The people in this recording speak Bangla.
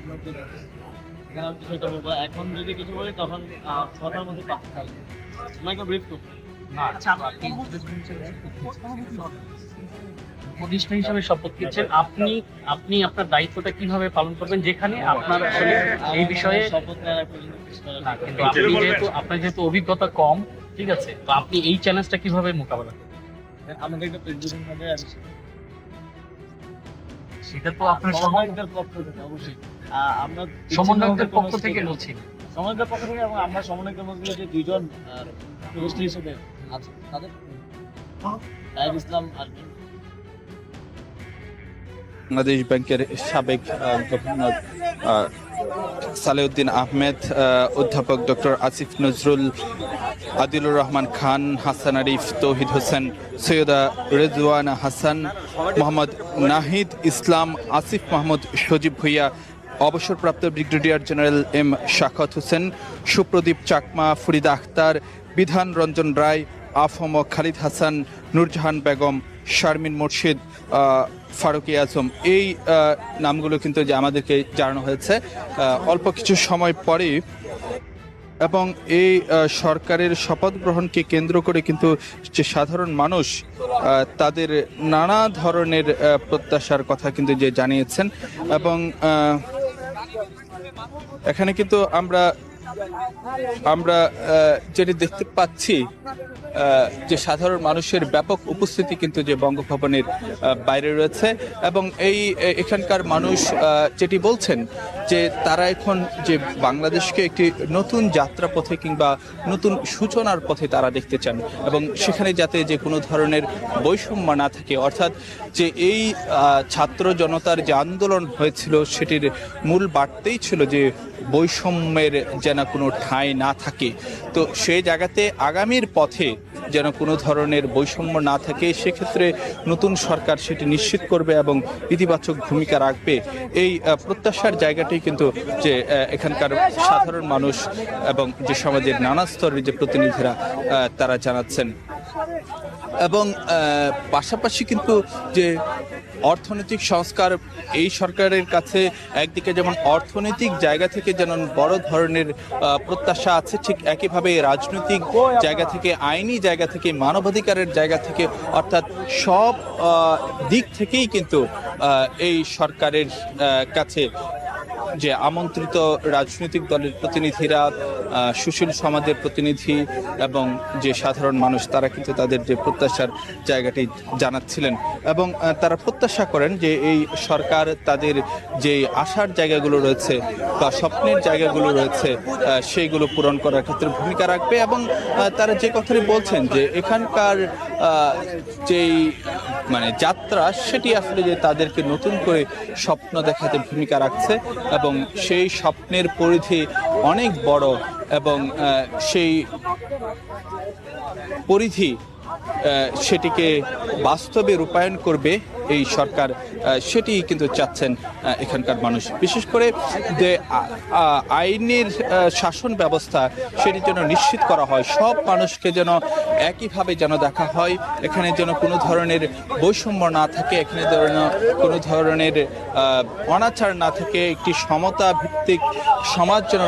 এখানে আমি কিছু একটা বলবো, এখন যদি কিছু বলি তখন কথার মধ্যে পাক থাকবে। আমাকে ব্রিফ করুন। উপদেষ্টা হিসেবে শপথ নিচ্ছেন আপনি, আপনি আপনার দায়িত্বটা কিভাবে পালন করবেন, যেখানে আপনার আসলে এই বিষয়ে শপথ নেওয়ার আগ পর্যন্ত কিছু করার না, নেই। কিন্তু আপনি যেহেতু আপনার যেহেতু অভিজ্ঞতা কম, ঠিক আছে, তো আপনি এই চ্যালেঞ্জটা কিভাবে মোকাবেলা করবেন? আমাকে একটা প্রেসিডেন্ট হবে, আমি সেটা তো আপনার সমন্বয়কদের পক্ষ থেকে অবশ্যই আমরা সমন্বয়কদের পক্ষ থেকে বলছি। সমন্বয়কদের পক্ষ থেকে, এবং আমরা সমন্বয়কদের মধ্যে যে দুইজন উপদেষ্টা হিসেবে আছে তাদের তাইব ইসলাম আর বাংলাদেশ ব্যাংকের সাবেক গভর্নর সালেউদ্দিন আহমেদ, অধ্যাপক ডক্টর আসিফ নজরুল, আদিলুর রহমান খান, হাসান আরিফ, তৌহিদ হোসেন, সৈয়দা রেজওয়ানা হাসান, মোহাম্মদ নাহিদ ইসলাম, আসিফ মাহমুদ সজীব ভুইয়া, অবসরপ্রাপ্ত ব্রিগেডিয়ার জেনারেল এম শাখাত হোসেন, সুপ্রদীপ চাকমা, ফরিদা আখতার, বিধান রঞ্জন রায়, আফম খালিদ হাসান, নূরজাহান বেগম, শারমিন মুর্শিদ, ফারুকি আজম, এই নামগুলো কিন্তু যে আমাদেরকে জানানো হয়েছে অল্প কিছু সময় পরে। এবং এই সরকারের শপথ গ্রহণকে কেন্দ্র করে কিন্তু যে সাধারণ মানুষ তাদের নানা ধরনের প্রত্যাশার কথা কিন্তু যে জানিয়েছেন। এবং এখানে কিন্তু আমরা যেটি দেখতে পাচ্ছি যে সাধারণ মানুষের ব্যাপক উপস্থিতি কিন্তু যে বঙ্গভবনের বাইরে রয়েছে। এবং এখানকার মানুষ যেটি বলছেন যে তারা এখন যে বাংলাদেশকে একটি নতুন যাত্রাপথে কিংবা নতুন সূচনার পথে তারা দেখতে চান, এবং সেখানে যাতে যে কোনো ধরনের বৈষম্য না থাকে, অর্থাৎ যে এই ছাত্র জনতার যে আন্দোলন হয়েছিল সেটির মূল বার্তাই ছিল যে বৈষম্যের যেন কোনো ঠাঁই না থাকে। তো সেই জায়গাতে আগামীর পথে যেন কোনো ধরনের বৈষম্য না থাকে, সেক্ষেত্রে নতুন সরকার সেটি নিশ্চিত করবে এবং ইতিবাচক ভূমিকা রাখবে। এই প্রত্যাশার জায়গাটি কিন্তু যে এখানকার সাধারণ মানুষ এবং যে সমাজের নানা স্তরের যে প্রতিনিধিরা তারা জানাচ্ছেন। এবং পাশাপাশি কিন্তু যে অর্থনৈতিক সংস্কার এই সরকারের কাছে একদিকে যেমন অর্থনৈতিক জায়গা থেকে যেমন বড় ধরনের প্রত্যাশা আছে, ঠিক একইভাবে রাজনৈতিক জায়গা থেকে, আইনি জায়গা থেকে, মানবাধিকারের জায়গা থেকে, অর্থাৎ সব দিক থেকেই কিন্তু এই সরকারের কাছে যে আমন্ত্রিত রাজনৈতিক দলের প্রতিনিধিরা, সুশীল সমাজের প্রতিনিধি এবং যে সাধারণ মানুষ, তারা কিন্তু তাদের যে প্রত্যাশার জায়গাটি জানাচ্ছিলেন। এবং তারা প্রত্যাশা করেন যে এই সরকার তাদের যে আশার জায়গাগুলো রয়েছে বা স্বপ্নের জায়গাগুলো রয়েছে সেইগুলো পূরণ করার ক্ষেত্রে ভূমিকা রাখবে। এবং তারা যে কথাটি বলছেন যে এখানকার যেই যাত্রা, সেটি আসলে যে তাদেরকে নতুন করে স্বপ্ন দেখাতে ভূমিকা রাখছে, এবং সেই স্বপ্নের পরিধি অনেক বড়, এবং সেই পরিধি সেটিকে বাস্তবে রূপায়ণ করবে এই সরকার, সেটি কিন্তু চাচ্ছেন এখানকার মানুষ। বিশেষ করে যে আইনের শাসন ব্যবস্থা সেটি যেন নিশ্চিত করা হয়, সব মানুষকে যেন একইভাবে যেন দেখা হয়, এখানে যেন কোনো ধরনের বৈষম্য না থাকে, এখানে যেন কোনো ধরনের অনাচার না থাকে, একটি সমতা ভিত্তিক সমাজ যেন